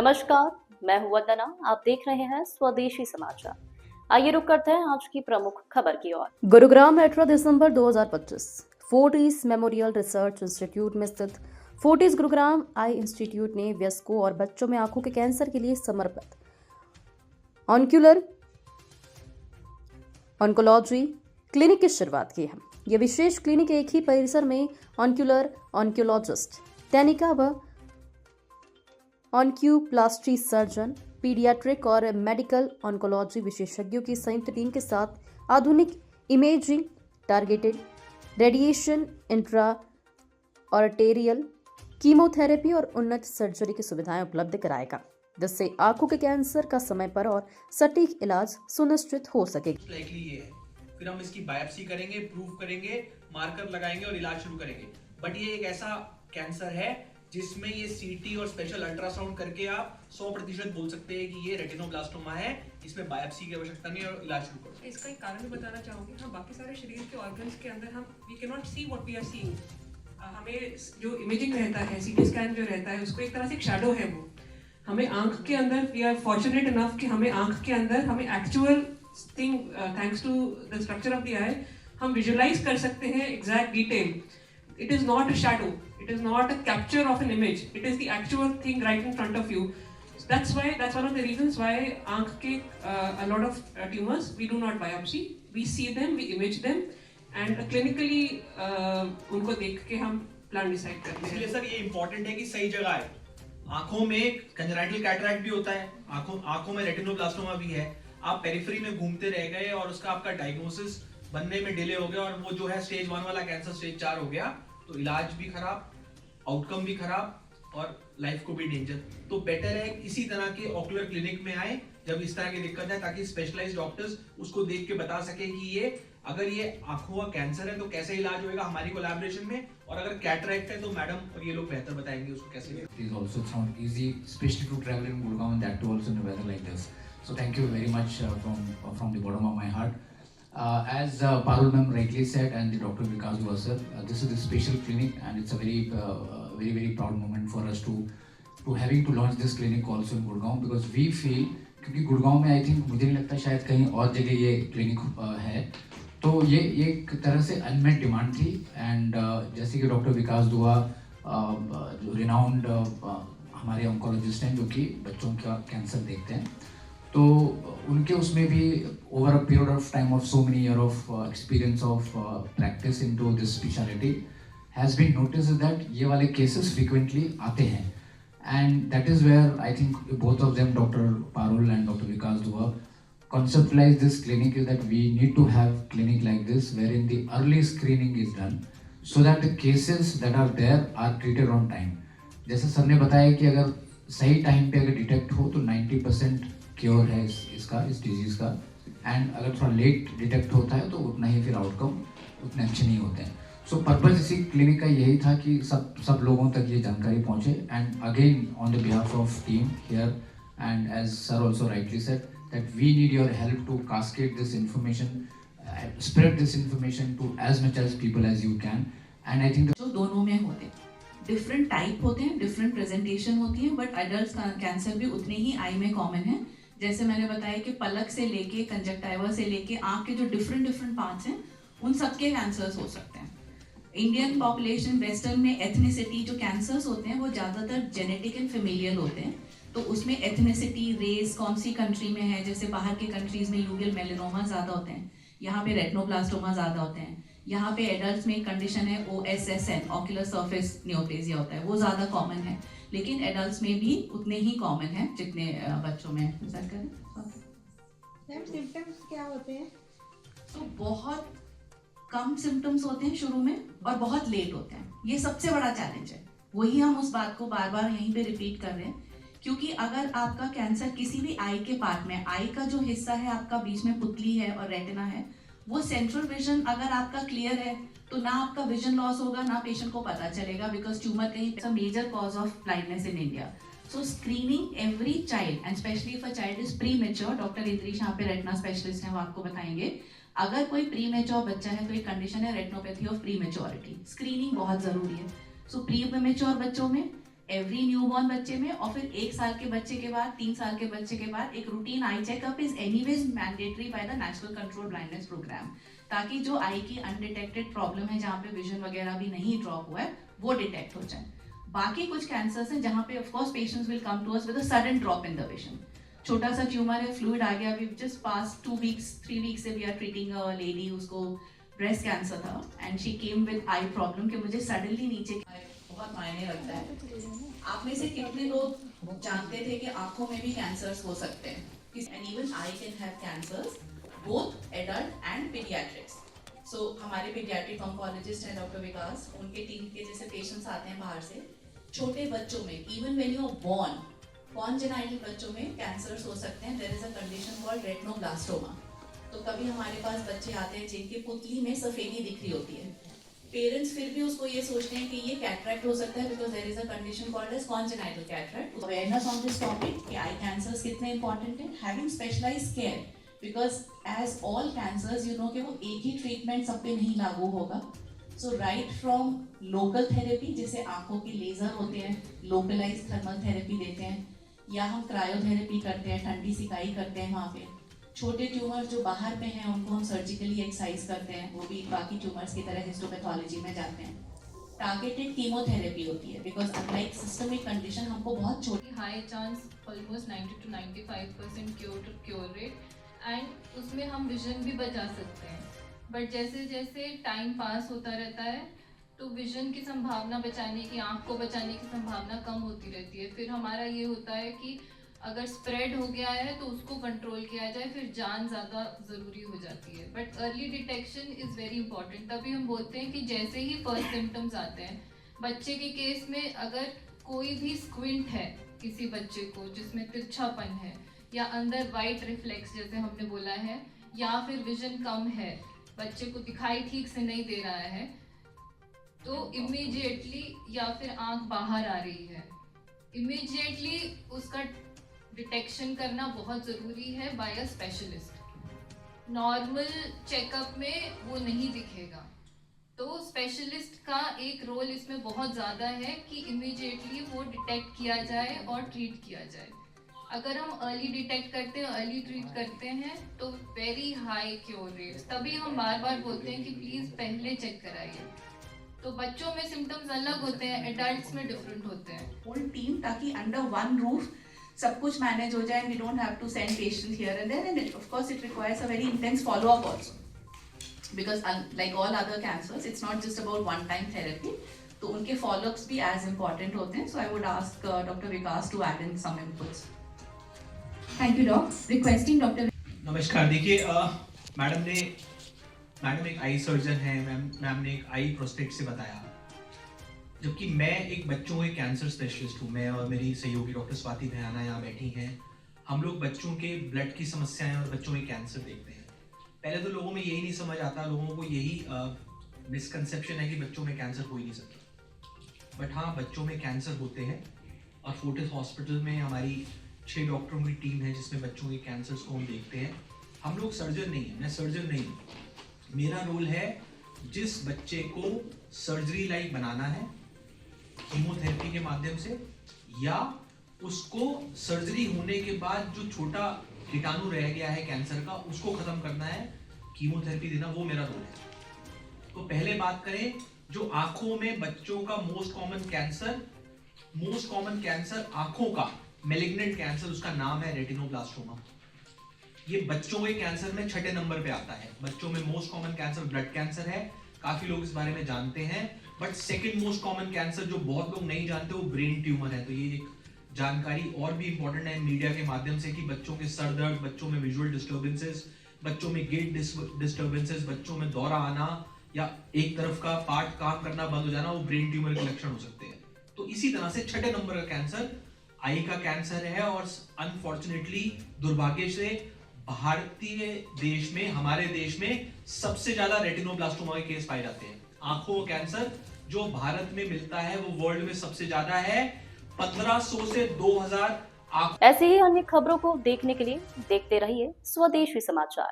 नमस्कार, मैं हूं वंदना। आप देख रहे हैं स्वदेशी समाचार। आइए रुक करते हैं आज की प्रमुख खबर की ओर। गुरुग्राम 18 दिसंबर 2025 फोर्टिस मेमोरियल रिसर्च इंस्टीट्यूट में स्थित फोर्टिस गुरुग्राम आई इंस्टीट्यूट ने वयस्कों और बच्चों में आंखों के कैंसर के लिए समर्पित ऑन्क्यूलर ऑन्कोलॉजी क्लिनिक की शुरुआत की है। यह विशेष क्लिनिक एक ही परिसर में ऑन्कोलॉजिस्ट, टेनिका व ऑन्क्यूप्लास्टी सर्जन, पीडियाट्रिक और मेडिकल ऑन्कोलॉजी विशेषज्ञों की संयुक्त टीम के साथ आधुनिक imaging, targeted radiation, intra arterial chemotherapy और उन्नत सर्जरी की सुविधाएं उपलब्ध कराएगा, जिससे आंखों के कैंसर का समय पर और सटीक इलाज सुनिश्चित हो सकेगा। फिर हम इसकी बायोप्सी करेंगे, प्रूव करेंगे, मार्कर लगाएंगे और इलाज शुरू करेंगे। बट ये एक ऐसा कैंसर है जिसमें ये सीटी और स्पेशल अल्ट्रासाउंड करके आप 100% बोल सकते हैं कि ये रेटिनोब्लास्टोमा है, इसमें बायोप्सी की आवश्यकता नहीं और इलाज शुरू करो। इसका एक कारण भी बताना चाहूंगी। हम बाकी सारे शरीर के ऑर्गन्स के अंदर हम we can not see what we are seeing. हमें जो इमेजिंग रहता है, सीटी स्कैन जो रहता है, उसको एक तरह से एक शैडो है वो। हमें आंख के अंदर वी आर फॉर्चुनेट इनफ कि हमें आंख के अंदर हमें actual thing thanks to the structure of the eye हम विजुअलाइज कर सकते हैं exact detail. It is not a shadow. It is not a capture of an image. It is the actual thing right in front of you. So that's one of the reasons why aankh ke a lot of tumors we do not biopsy. We see them, we image them, and clinically उनको देख के हम plan decide करते हैं। इसलिए sir ये important है कि सही जगह है। आंखों में कंजराइटल कैटरैक्ट भी होता है, आंखों में रेटिनोब्लास्टोमा भी है। आप पेरिफेरी में घूमते रह गए और उसका आपका डायग्नोसिस बनने में डिले हो गया और वो जो है स्टेज 1 वाला कैंसर स्टेज 4 हो गया, तो इलाज भी खराब, आउटकम भी खराब और लाइफ को भी डेंजर। तो बेटर है इसी तरह के ऑक्यूलर क्लिनिक में आए जब इस तरह की दिक्कत है, ताकि स्पेशलाइज्ड डॉक्टर्स उसको देख के बता सके कि ये अगर ये आंखों का कैंसर है तो कैसे इलाज होगा हमारी कोलैबोरेशन में, और अगर कैटरैक्ट है तो मैडम और ये लोग बेहतर बताएंगे उसको कैसे। It is also it's not easy, especially to travel in Gurgaon and that too also in a weather like this. So thank you very much from the bottom of my heart. As Parul ma'am rightly said and the Dr. Vikas Dua sir, this is a special clinic and it's a very proud moment for us to having to launch this clinic also in Gurgaon, because we feel क्योंकि गुड़गांव में I think मुझे नहीं लगता शायद कहीं और जगह ये क्लिनिक है, तो ये एक तरह से अनमेट डिमांड थी। एंड जैसे कि डॉक्टर विकास दुआ जो रिनाउंड हमारे ऑन्कोलॉजिस्ट हैं जो कि बच्चों का कैंसर देखते हैं, तो उनके उसमें भी over a period of time of so many year of experience of practice into this speciality has been notice that ये वाले केसेस फ्रीक्वेंटली आते हैं। And that is where I think both of them, doctor Parul and doctor Vikas Dua, conceptualize this clinic is that we need to have clinic like this wherein the early screening is done so that the cases that are there are treated on time. जैसे sir ने बताया कि अगर सही time पे अगर detect हो तो 90% क्योर है इस डिजीज़ का, एंड अगर थोड़ा लेट डिटेक्ट होता है तो उतना ही फिर आउटकम उतने अच्छे नहीं होते हैं। सो पर्पज़ इसी क्लिनिक का यही था कि सब लोगों तक ये जानकारी पहुँचे। And again on the behalf of team here and as sir also rightly said that we need your help to cascade this information, spread this information to as much as people as you can. And I think जो दोनों में होते हैं, different type होते हैं, different presentation होती है, but adult cancer भी उतने ही आई में कॉमन है। जैसे मैंने बताया कि पलक से लेके कंजक्टाइवा से लेके आँख के जो डिफरेंट पार्ट्स हैं, उन सबके कैंसर्स हो सकते हैं। इंडियन पॉपुलेशन वेस्टर्न में एथनिसिटी जो कैंसर्स होते हैं वो ज़्यादातर जेनेटिक एंड फेमिलियल होते हैं, तो उसमें एथनिसिटी, रेस, कौन सी कंट्री में है, जैसे बाहर के कंट्रीज़ में यूगल मेलेनोमा ज़्यादा होते हैं, यहाँ पे रेटिनोब्लास्टोमा ज़्यादा होते हैं। यहाँ पे एडल्ट में एक कंडीशन है OSSN, ऑक्यूलर सरफेस नियोप्लेजिया होता है, वो ज़्यादा कॉमन है, लेकिन एडल्ट में भी उतने ही कॉमन है जितने बच्चों में। सिम्टम्स क्या होते हैं? तो बहुत कम सिम्टम्स होते हैं शुरू में और बहुत लेट होते हैं, ये सबसे बड़ा चैलेंज है। वही हम उस बात को बार बार यहीं पे रिपीट कर रहे हैं, क्योंकि अगर आपका कैंसर किसी भी आई के पार्ट में, आई का जो हिस्सा है आपका बीच में पुतली है और रेटिना है, वो सेंट्रल विजन अगर आपका क्लियर है तो ना आपका विजन लॉस होगा, ना पेशेंट को पता चलेगा, बिकॉज ट्यूमर कहीं major cause of blindness in India. So screening every child and specially if a child is premature, doctor Indrish यहाँ पे रेटिना स्पेशलिस्ट हैं, वो आपको बताएंगे। अगर कोई प्री मेच्योर बच्चा है तो एक कंडीशन है retinopathy of pre maturity, screening बहुत जरूरी है। सो प्री मेच्योर बच्चों में एवरी न्यूबॉर्न बच्चे में, और फिर 1 साल के बच्चे के बाद, 3 साल के बच्चे के बाद एक routine eye checkup is anyways mandatory by the national control blindness programme, ताकि जो आई की अनडिटेक्टेड प्रॉब्लम है, जहाँ पे विजन वगैरह भी नहीं ड्रॉप हुआ है, वो डिटेक्ट हो जाए। बाकी कुछ कैंसर्स हैं जहाँ पे of course patients will come to us with a sudden drop in the vision. छोटा सा ट्यूमर है, फ्लूइड आ गया, we just pass 2 weeks 3 weeks से we are treating a lady, उसको ब्रेस्ट कैंसर था and she came with eye problem कि मुझे सडनली नीचे बहुत मायने रखता है। आप में से कितने लोग जानते थे कि आंखों में भी कैंसर्स हो सकते हैं? And even I can have cancers both adult and paediatrics. So हमारे पीडियाट्रिक ऑन्कोलॉजिस्ट हैं डॉक्टर विकास, उनके टीम के जैसे पेशेंट्स आते हैं बाहर से, छोटे बच्चों में even when you are born, congenital बच्चों में कैंसर्स हो सकते हैं। There is a condition called retinoblastoma. तो कभी हमारे पास बच्चे आते हैं जिनकी पुतली में सफेदी दिख रही होती है, पेरेंट्स फिर भी उसको ये सोचते हैं कि ये कैटरैक्ट हो सकता है because there is a condition called as congenital cataract. Awareness on this topic कि आई कैंसर्स कितने इंपॉर्टेंट है, having specialised care, because as all cancers you know कि वो एक ही ट्रीटमेंट सब पे नहीं लागू होगा। सो राइट फ्रॉम लोकल थेरेपी, जैसे आंखों की लेजर होते हैं, लोकलाइज थर्मल थेरेपी देते हैं, या हम क्रायोथेरेपी करते हैं, ठंडी सिकाई करते हैं वहाँ पे। छोटे ट्यूमर जो बाहर पे हैं उनको हम सर्जिकली एक्साइज करते हैं, वो भी बाकी ट्यूमर्स की तरह हिस्टोपैथोलॉजी में जाते हैं। टारगेटेड कीमोथेरेपी होती है बिकॉज अनलाइक सिस्टमिक कंडीशन हमको बहुत छोटी high chance almost 90 to 95% cure rate, and उसमें हम विजन भी बचा सकते हैं। बट जैसे जैसे टाइम पास होता रहता है तो विजन की संभावना बचाने की, आँख को बचाने की संभावना कम होती रहती है। फिर हमारा ये होता है कि अगर स्प्रेड हो गया है तो उसको कंट्रोल किया जाए, फिर जान ज़्यादा ज़रूरी हो जाती है। But early detection is very important. तभी हम बोलते हैं कि जैसे ही फर्स्ट सिम्टम्स आते हैं, बच्चे के केस में अगर कोई भी स्क्विंट है किसी बच्चे को जिसमें तिरछापन है, या अंदर वाइट रिफ्लेक्स जैसे हमने बोला है, या फिर विजन कम है, बच्चे को दिखाई ठीक से नहीं दे रहा है, तो इमीडिएटली, या फिर आँख बाहर आ रही है, इमीडिएटली उसका डिटेक्शन करना बहुत ज़रूरी है by a specialist. Normal checkup में वो नहीं दिखेगा, तो स्पेशलिस्ट का एक रोल इसमें बहुत ज़्यादा है कि इमीडिएटली वो डिटेक्ट किया जाए और ट्रीट किया जाए। अगर हम अर्ली डिटेक्ट करते हैं, अर्ली ट्रीट करते हैं, तो वेरी हाई क्योर रेट्स। तभी हम बार बार बोलते हैं कि प्लीज़ पहले चेक कराइए। तो बच्चों में सिम्टम्स अलग होते हैं, एडल्ट्स में डिफरेंट होते हैं। होल टीम, ताकि अंडर वन रूफ सब कुछ मैनेज हो जाए, we don't have to send patient here and there, and of course it requires a very intense follow up also, because like all other cancers it's not just about one time therapy, तो उनके follow ups भी as important होते हैं। So I would ask doctor Vikas to add in some inputs. Thank you doctor. Requesting doctor. नमस्कार। देखिए madam एक eye surgeon है, ma'am ने एक आई प्रोस्टेट से बताया, जबकि मैं एक बच्चों के कैंसर स्पेशलिस्ट हूँ। मैं और मेरी सहयोगी डॉक्टर स्वाति भयाना यहाँ बैठी हैं। हम लोग बच्चों के ब्लड की समस्याएं और बच्चों में कैंसर देखते हैं। पहले तो लोगों में यही नहीं समझ आता, लोगों को यही मिसकंसेप्शन है कि बच्चों में कैंसर हो ही नहीं सकता। बट हाँ, बच्चों में कैंसर होते हैं, और फोर्टिस हॉस्पिटल में हमारी 6 डॉक्टरों की टीम है जिसमें बच्चों के कैंसर्स को हम देखते हैं। हम लोग सर्जन नहीं है, मैं सर्जन नहीं हूँ। मेरा रोल है जिस बच्चे को सर्जरी लाइक बनाना है कीमोथेरेपी के माध्यम से, या उसको सर्जरी होने के बाद जो छोटा कीटाणु रह गया है कैंसर का, उसको खत्म करना है, कीमोथेरेपी देना, वो मेरा रोल है। तो पहले बात करें जो आंखों में बच्चों का मोस्ट कॉमन कैंसर आंखों का मैलिग्नेंट कैंसर, उसका नाम है रेटिनोब्लास्टोमा। ये बच्चों के कैंसर में 6ठे नंबर पे आता है। बच्चों में most common cancer blood cancer है, काफी लोग इस बारे में जानते हैं। But second most common cancer जो बहुत लोग नहीं जानते वो ब्रेन ट्यूमर है। तो ये एक जानकारी और भी इंपॉर्टेंट है मीडिया के माध्यम से कि बच्चों के सर दर्द, बच्चों में विजुअल डिस्टर्बेंसेस, बच्चों में गेट डिस्टर्बेंसेस, बच्चों में दौरा आना या एक तरफ का पार्ट काम करना बंद हो जाना, वो ब्रेन ट्यूमर के लक्षण हो सकते हैं। तो इसी तरह से 6ठे नंबर का कैंसर आई का कैंसर है। और अनफॉर्चुनेटली, दुर्भाग्य से, भारतीय देश में, हमारे देश में सबसे ज्यादा रेटिनोब्लास्टोमा के केस पाए जाते हैं। आंखों का कैंसर जो भारत में मिलता है वो वर्ल्ड में सबसे ज्यादा है, 1500 से 2000। ऐसे ही अन्य खबरों को देखने के लिए देखते रहिए स्वदेशी समाचार।